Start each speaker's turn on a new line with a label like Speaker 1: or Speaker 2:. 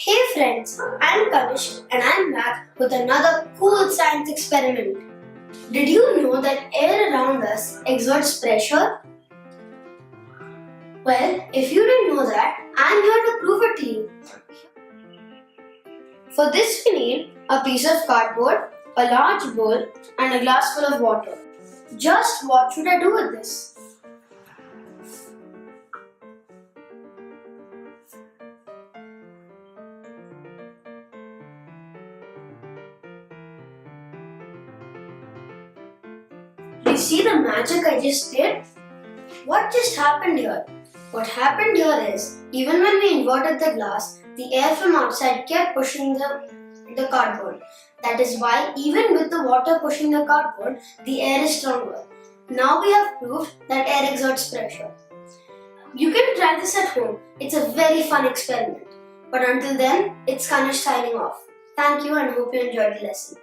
Speaker 1: Hey friends, I'm Kanish and I'm back with another cool science experiment. Did you know that air around us exerts pressure? Well, if you didn't know that, I'm here to prove it to you. For this we need a piece of cardboard, a large bowl and a glass full of water. Just what should I do with this? You see the magic I just did? What just happened here? What happened here is, even when we inverted the glass, the air from outside kept pushing the cardboard. That is why, even with the water pushing the cardboard, the air is stronger. Now we have proved that air exerts pressure. You can try this at home. It's a very fun experiment. But until then, it's Kanish signing off. Thank you and hope you enjoyed the lesson.